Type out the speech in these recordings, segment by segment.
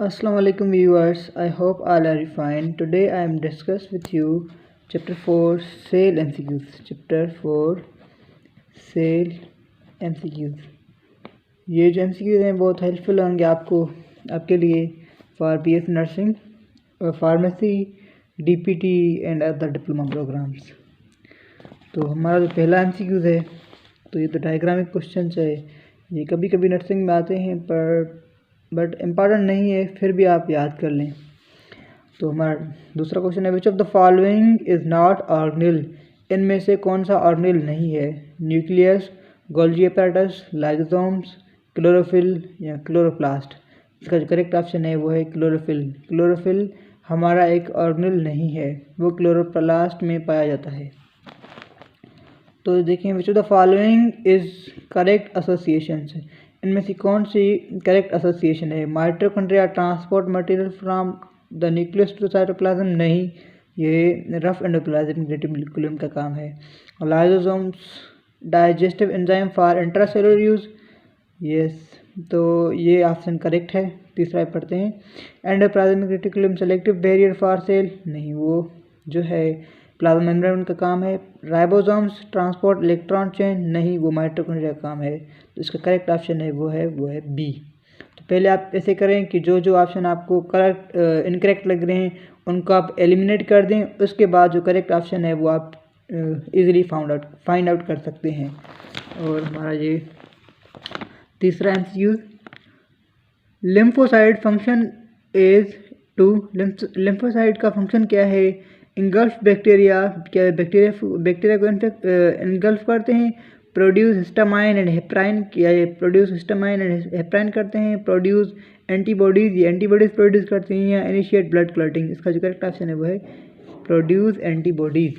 Assalamu alaikum viewers, I hope all are fine. Today I am discuss with you chapter 4 Sale MCQs. Chapter 4 Sale MCQs. ये जो MCQs हैं बहुत helpful होंगे आपके लिए for BS nursing, pharmacy, DPT and other diploma programmes. तो हमारा जो पहला MCQs है तो ये तो डायग्रामिक क्वेश्चन है। ये कभी कभी नर्सिंग में आते हैं बट इम्पॉर्टेंट नहीं है, फिर भी आप याद कर लें। तो हमारा दूसरा क्वेश्चन है विच of the following is not organelle. इनमें से कौन सा ऑर्गेनेल नहीं है? Nucleus, Golgi apparatus, lysosomes, chlorophyll या क्लोरोप्लास्ट। इसका जो करेक्ट ऑप्शन है वो है क्लोरोफिल। क्लोरोफिल हमारा एक ऑर्गेनेल नहीं है, वो क्लोरोप्लास्ट में पाया जाता है। तो देखें which of the following is correct association है। इनमें से कौन सी करेक्ट एसोसिएशन है? Mitochondria transport material from the nucleus to cytoplasm, नहीं, ये रफ एंडोप्लाज्मिक रेटिकुलम का काम है। Lysosomes digestive enzyme for intracellular use, yes, तो ये ऑप्शन करेक्ट है। तीसरा पढ़ते हैं endoplasmic reticulum selective barrier for cell, नहीं, वो जो है प्लाज्मा मेम्ब्रेन का काम है। राइबोसोम्स ट्रांसपोर्ट इलेक्ट्रॉन चेन, नहीं, वो माइटोकॉन्ड्रिया का काम है। तो इसका करेक्ट ऑप्शन है वो है बी। तो पहले आप ऐसे करें कि जो ऑप्शन आपको करेक्ट इनकरेक्ट लग रहे हैं उनको आप एलिमिनेट कर दें, उसके बाद जो करेक्ट ऑप्शन है वो आप इजीली फाइंड आउट कर सकते हैं। और हमारा ये तीसरा MCQ, lymphocyte function is to. Lymphocyte का फंक्शन क्या है? इंगल्फ बैक्टीरिया, क्या बैक्टीरिया को इंगल्फ करते हैं। प्रोड्यूस हिस्टामाइन एंड हेपराइन, क्या ये प्रोड्यूस हिस्टामाइन एंड हेपराइन करते हैं। प्रोड्यूस एंटीबॉडीज, ये एंटीबॉडीज प्रोड्यूस करते हैं। या इनिशिएट ब्लड क्लॉटिंग, इसका जो करेक्ट ऑप्शन है वो है प्रोड्यूस एंटीबॉडीज।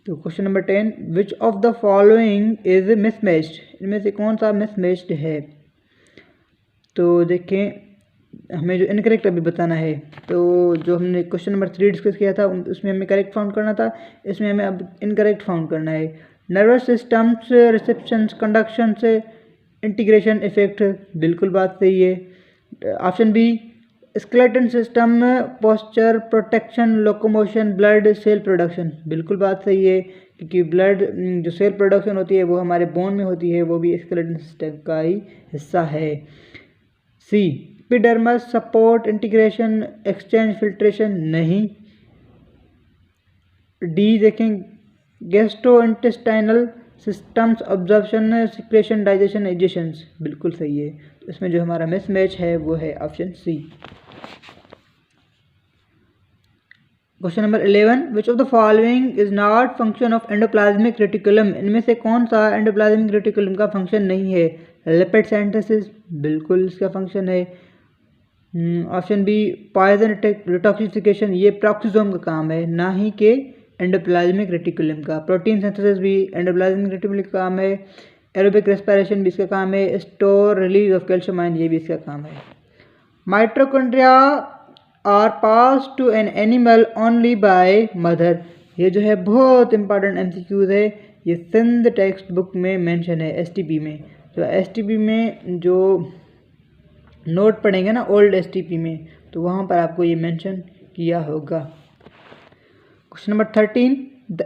तो question number 10, which of the following is mismatched. इनमें से कौन सा मिसमैच्ड है? तो देखें हमें जो इनकरेक्ट अभी बताना है, तो जो हमने क्वेश्चन नंबर 3 डिस्कस किया था उसमें हमें करेक्ट फाउंड करना था, इसमें हमें अब इनकरेक्ट फाउंड करना है। नर्वस सिस्टम से रिसेप्शन कंडक्शन से इंटीग्रेशन इफेक्ट, बिल्कुल बात सही है। Option B skeleton system, posture, protection, locomotion, blood cell production, बिल्कुल बात सही है, क्योंकि ब्लड जो सेल प्रोडक्शन होती है वो हमारे बोन में होती है, वो भी स्केलेटन सिस्टम का ही हिस्सा है। C epidermis, support, integration, exchange, filtration, नहीं। डी देखें gastrointestinal systems, absorption, secretion, digestion, egestions, बिल्कुल सही है। तो इसमें जो हमारा मिसमैच है वो है option C. Question number 11, which of the following is not function of endoplasmic reticulum. इनमें से कौन सा एंडोप्लाज्मिक रेटिकुलम का फंक्शन नहीं है? लिपिड सिंथेसिस, बिल्कुल इसका फंक्शन है। ऑप्शन बी पॉइजन डिटॉक्सिफिकेशन, ये प्रॉक्सिसोम का काम है, ना ही कि एंडोप्लाज्मिक रेटिकुलम का। प्रोटीन सिंथेसिस भी एंडोप्लाज्मिक रेटिकुलम का काम है। एरोबिक रेस्पिरेशन भी इसका काम है। Store release of calcium ion, ये भी इसका काम है। Mitochondria are pass to an animal only by mother, ये जो है बहुत इंपॉर्टेंट एमसीक्यूज है। ये सिंध टेक्स्ट बुक में मेंशन है, एसटीपी में। तो एसटीपी में जो नोट पढ़ेंगे ना ओल्ड एसटीपी में, तो वहाँ पर आपको ये मेंशन किया होगा। Question number 13, the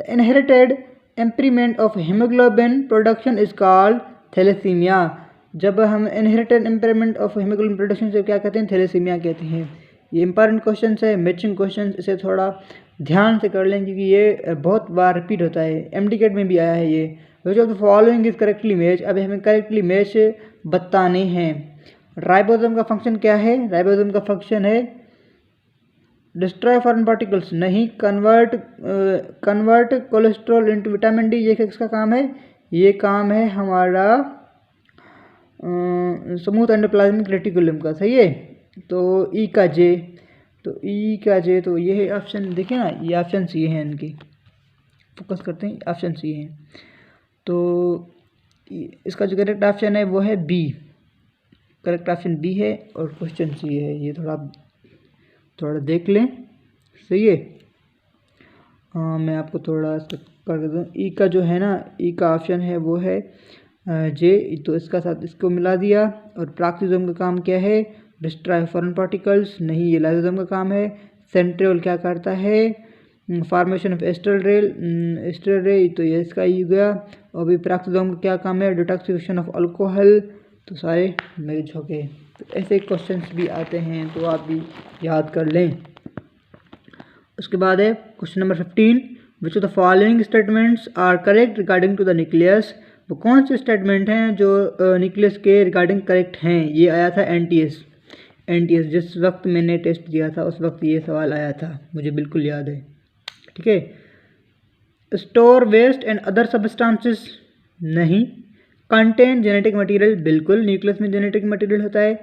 inherited impairment of haemoglobin production is called thalassaemia. जब हम inherited impairment of haemoglobin production से क्या कहते हैं? थैलेसीमिया कहते हैं। ये इंपॉर्टेंट क्वेश्चन है, मैचिंग क्वेश्चन, इसे थोड़ा ध्यान से कर लें क्योंकि ये बहुत बार रिपीट होता है, एमडीकेट में भी आया है ये। विच of the following is correctly match, अब हमें करेक्टली मैच बताने हैं। राइबोसोम का फंक्शन क्या है? राइबोसोम का फंक्शन है डिस्ट्रॉय फॉरेन पार्टिकल्स, नहीं। Convert cholesterol into vitamin D, ये किसका काम है? ये काम है हमारा स्मूथ एंडोप्लाज्मिक रेटिकुलम का, सही है। तो ई का जे, तो ये है ऑप्शन, देखिए ना, ये ऑप्शन सी है इनकी, फोकस करते हैं, ऑप्शन सी है। तो इसका जो करेक्ट ऑप्शन है वो है बी, करेक्ट ऑप्शन बी है और क्वेश्चन सी है। ये थोड़ा देख लें, सही है। मैं आपको थोड़ा कर देता हूँ। ई का जो है ना, ई का ऑप्शन है वो है जे, तो इसका साथ इसको मिला दिया। और प्राक्सिजोम का काम क्या है? डिस्ट्रॉय फॉरेन पार्टिकल्स, नहीं ये लाइसोसोम का काम है। सेंट्रियोल क्या करता है? फॉर्मेशन ऑफ एस्टर रे, तो ये इसका ही गया। और भी प्राक्सिजोम का क्या काम है? Detoxification of alcohol. तो सारे मैच हो गए। तो ऐसे क्वेश्चंस भी आते हैं, तो आप भी याद कर लें। उसके बाद है question number 15, which of the following statements are correct regarding to the nucleus. वो कौन से स्टेटमेंट हैं जो न्यूक्लियस के रिगार्डिंग करेक्ट हैं? ये आया था एनटीएस जिस वक्त मैंने टेस्ट दिया था उस वक्त ये सवाल आया था, मुझे बिल्कुल याद है। ठीक है। Store waste and other substances, नहीं। कंटेन जेनेटिक मटेरियल, बिल्कुल, न्यूक्लियस में जेनेटिक मटेरियल होता है।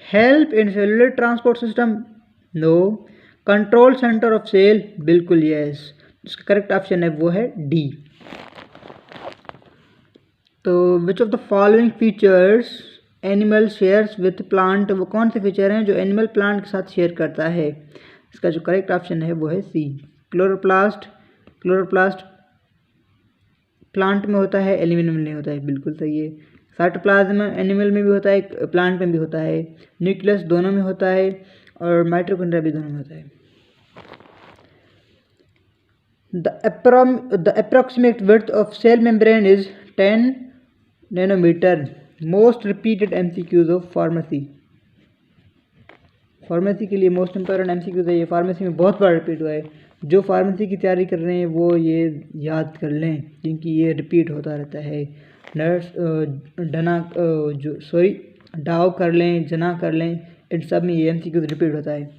Help in cellular transport system, no. Control centre of cell, बिल्कुल यस। इसका करेक्ट ऑप्शन है वो है डी। तो which of the following features animal shares with plant, वो कौन से फीचर हैं जो एनिमल प्लांट के साथ शेयर करता है? इसका जो करेक्ट ऑप्शन है वो है सी, क्लोरोप्लास्ट प्लांट में होता है, एनिमल में नहीं होता है, बिल्कुल सही है। साइटोप्लाज्म एनिमल में भी होता है, प्लांट में भी होता है। न्यूक्लियस दोनों में होता है, और माइटोकॉन्ड्रिया भी दोनों में होता है। The approximate width of cell membrane is 10 nanometer. Most repeated MCQs of pharmacy के लिए मोस्ट इम्पोर्टेंट MCQs है ये, फार्मेसी में बहुत बार रिपीट हुआ है। जो फार्मेसी की तैयारी कर रहे हैं वो ये याद कर लें, क्योंकि ये रिपीट होता रहता है। डाव कर लें, जना कर लें, इन सब में ये MCQs रिपीट होता है।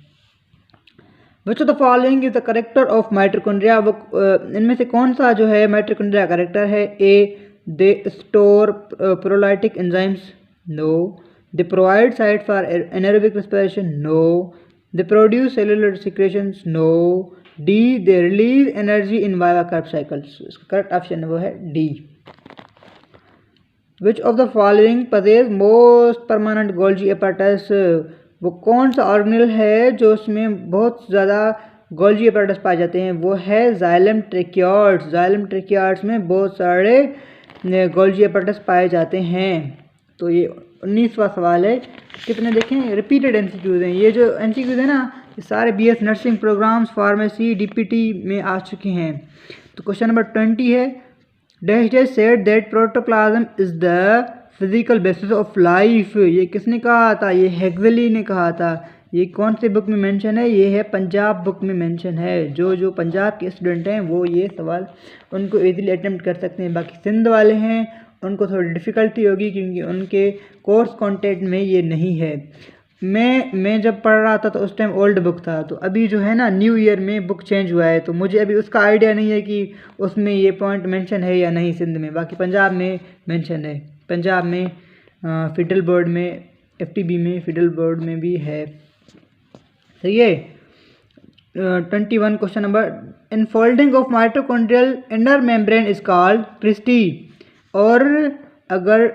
विच of the following is the character of mitochondria, वो इनमें से कौन सा जो है माइटोकॉन्ड्रिया करेक्टर है? A, they store proteolytic enzymes, no. They provide site for anaerobic respiration, no. They produce cellular secretions, no. D, they release energy in viva carb cycles. इसका correct option वो है D. Which of the following possesses most permanent Golgi apparatus, वो कौन सा organelle है जो उसमें बहुत ज़्यादा गोल्जी अपैरेटस पाए जाते हैं? वो है जाइलम ट्रेकियार्ड्स में बहुत सारे गोल्जी अपैरेटस पाए जाते हैं। तो ये 19वां सवाल है। कितने देखें? रिपीटेड MCQs हैं। ये जो MCQs है ना, ये सारे BS nursing programmes, pharmacy, DPT में आ चुके हैं। तो क्वेश्चन नंबर 20 है, dash said that protoplasm is the physical basis of life. ये किसने कहा था? ये हेग्जली ने कहा था। ये कौन से बुक में मेंशन है? ये है पंजाब बुक में मेंशन है। जो पंजाब के स्टूडेंट हैं वो ये सवाल उनको इजीली अटेम्प्ट कर सकते हैं। बाकी सिंध वाले हैं उनको थोड़ी डिफ़िकल्टी होगी, क्योंकि उनके कोर्स कंटेंट में ये नहीं है। मैं जब पढ़ रहा था तो उस टाइम ओल्ड बुक था, तो अभी जो है ना न्यू ईयर में बुक चेंज हुआ है, तो मुझे अभी उसका आइडिया नहीं है कि उसमें ये पॉइंट मेंशन है या नहीं सिंध में। बाकी पंजाब में मेंशन है, पंजाब में फेडरल बोर्ड में, FTB में, फेडरल बोर्ड में भी है। सही है। 21 question number, infolding of mitochondrial inner membrane is called cristae. और अगर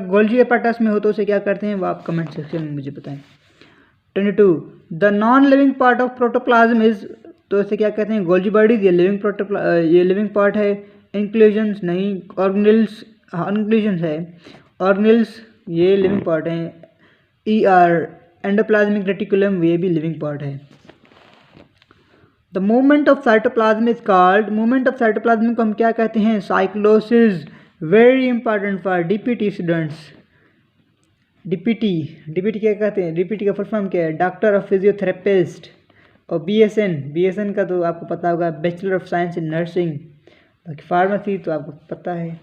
गोल्जी अपैरेटस में हो तो उसे क्या करते हैं, वो आप कमेंट सेक्शन में मुझे बताएं। 22, the non living part of protoplasm is, तो इसे क्या कहते हैं? Golgi bodies. ये लिविंग पार्ट है। इंक्लूजन्स नहीं, ऑर्गेनेल्स इंक्लूजन्स है। ऑर्गेनेल्स ये लिविंग पार्ट है। एंडोप्लाज्मिक रेटिकुलम ये भी लिविंग पार्ट है। The movement of cytoplasm is called, movement of cytoplasm को हम क्या कहते हैं? Cyclosis. Very important for DPT students. DPT क्या कहते हैं? DPT का फुल फॉर्म क्या है? Doctor of physiotherapist. और BSN का तो आपको पता होगा, bachelor of science in nursing. बाकी फार्मेसी तो आपको पता है।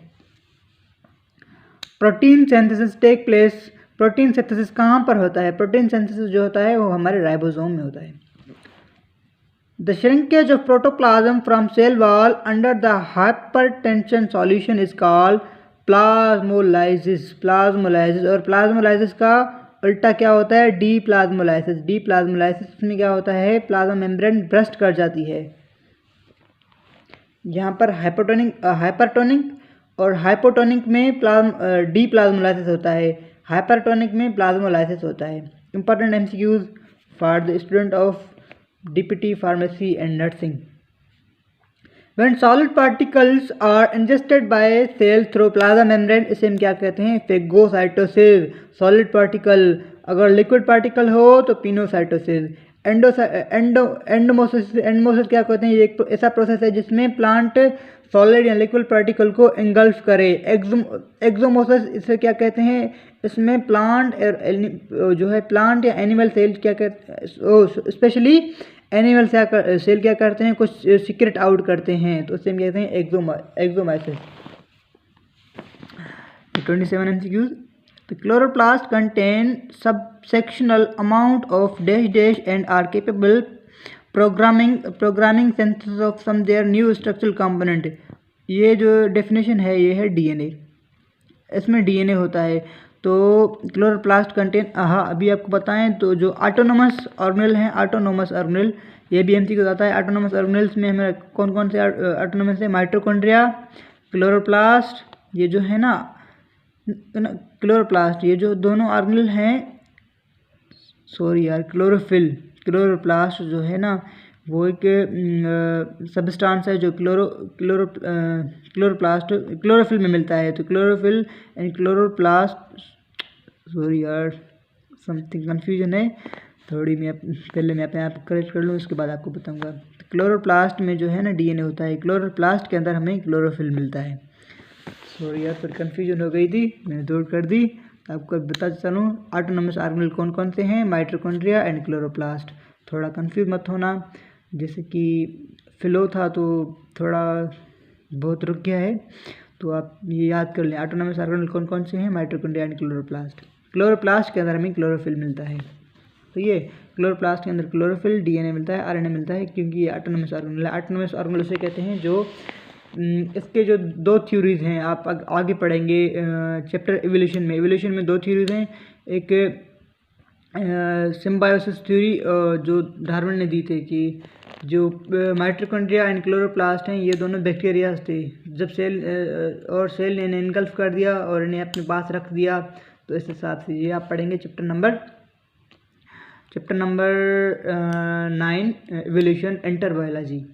Protein synthesis take place, protein synthesis कहाँ पर होता है? प्रोटीन सिंथेसिस जो होता है वो हमारे राइबोसोम में होता है। The shrinkage of protoplasm from cell wall under the hypertension solution is called plasmolysis. और प्लाज्मोलाइसिस का उल्टा क्या होता है? डीप्लाज्मोलाइसिस में क्या होता है? प्लाज्मा मेम्ब्रेन ब्रस्ट कर जाती है। यहाँ पर हाइपरटोनिक और हाइपोटोनिक में डीप्लाज्मोलाइसिस होता है, हाइपरटोनिक में प्लाज्मोलाइसिस होता है। Important MCQs for the student of DPT pharmacy and nursing. When solid particles are ingested by cells through plasma membrane, इसे हम क्या कहते हैं, फेगोसाइटोसिस. सॉलिड पार्टिकल, अगर लिक्विड पार्टिकल हो तो पिनोसाइटोसिस. एंडोमोसिस क्या कहते हैं, ये एक ऐसा प्रोसेस है जिसमें प्लांट सॉलिड या लिक्विड पार्टिकल को इंगल्फ करे. एक्सोमोसिस इसे क्या कहते हैं, इसमें प्लांट जो है प्लांट या एनिमल सेल क्या कहते हैं, स्पेशली एनिमल सेल क्या करते हैं, कुछ सीक्रेट आउट करते हैं, तो उससे हम कहते हैं एक्सोमाइसिस. 27 MCQs. The chloroplast contain subsectional amount of dash and are capable programming synthesis of some their new structural component. ये जो डेफिनेशन है ये है डीएनए, इसमें डीएनए होता है. तो क्लोरोप्लास्ट कंटेन, हाँ अभी आपको बताएं तो जो ऑटोनोमस ऑर्गेनेल हैं, ऑटोनोमस ऑर्गेनेल, ये भी एमसीक्यू आता है. ऑटोनोमस ऑर्गेनेल्स में हमें कौन कौन से ऑटोनोमस है, माइटोकॉन्ड्रिया, क्लोरोप्लास्ट, ये जो है ना क्लोरोप्लास्ट, ये जो दोनों ऑर्गेनेल हैं, सॉरी यार, क्लोरोप्लास्ट जो है ना वो एक सबस्टांस है जो क्लोरोफिल में मिलता है. तो क्लोरोफिल एंड क्लोरोप्लास्ट, सॉरी यार समथिंग कन्फ्यूजन है थोड़ी, मैं पहले मैं अपने आप करेक्ट कर लूँ, उसके बाद आपको बताऊंगा. तो क्लोरोप्लास्ट में जो है ना डीएनए होता है, क्लोरोप्लास्ट के अंदर हमें क्लोरोफिल मिलता है. सॉरी यार फिर कन्फ्यूजन हो गई थी, मैंने दूर कर दी. आपको बता चलूँ ऑटोनोमस ऑर्गेनेल कौन कौन से हैं, माइटोकॉन्ड्रिया एंड क्लोरोप्लास्ट. थोड़ा कन्फ्यूज मत होना, जैसे कि फ्लो था तो थोड़ा बहुत रुक गया है, तो आप ये याद कर लें ऑटोनोमस ऑर्गेनेल कौन कौन से हैं, माइटोकॉन्ड्रिया एंड क्लोरोप्लास्ट. क्लोरोप्लास्ट के अंदर हमें क्लोरोफिल मिलता है. तो ये क्लोरोप्लास्ट के अंदर क्लोरोफिल, डीएनए मिलता है, आरएनए मिलता है, क्योंकि ये ऑटोनोमस ऑर्गेनेल है. ऑटोनोमस ऑर्गेनेल उसे कहते हैं जो इसके जो दो थ्योरीज हैं आप आगे पढ़ेंगे चैप्टर इवोल्यूशन में. इवोल्यूशन में दो थ्योरीज हैं, एक सिम्बायोसिस थ्योरी जो डार्विन ने दी थी कि जो माइटोकॉन्ड्रिया एंड क्लोरोप्लास्ट हैं ये दोनों बैक्टीरियाज थे. जब सेल ने इन्हें इनगल्फ कर दिया और इन्हें अपने पास रख दिया, तो इस हिसाब से ये आप पढ़ेंगे chapter number 9 evolution enter biology.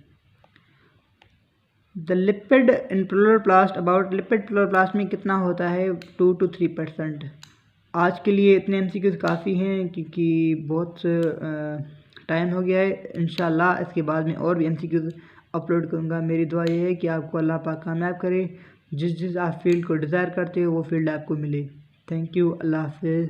The lipid in chloroplast, about lipid chloroplast में कितना होता है, 2 to 3%. आज के लिए इतने एमसीक्यूज काफ़ी हैं क्योंकि बहुत टाइम हो गया है. इंशाल्लाह इसके बाद में और भी एमसीक्यूज अपलोड करूँगा. मेरी दुआ ये है कि आपको अल्लाह पाक कामयाब करे, जिस आप फील्ड को डिज़ायर करते हो वो फील्ड आपको मिले. थैंक यू, अल्लाह हाफिज़.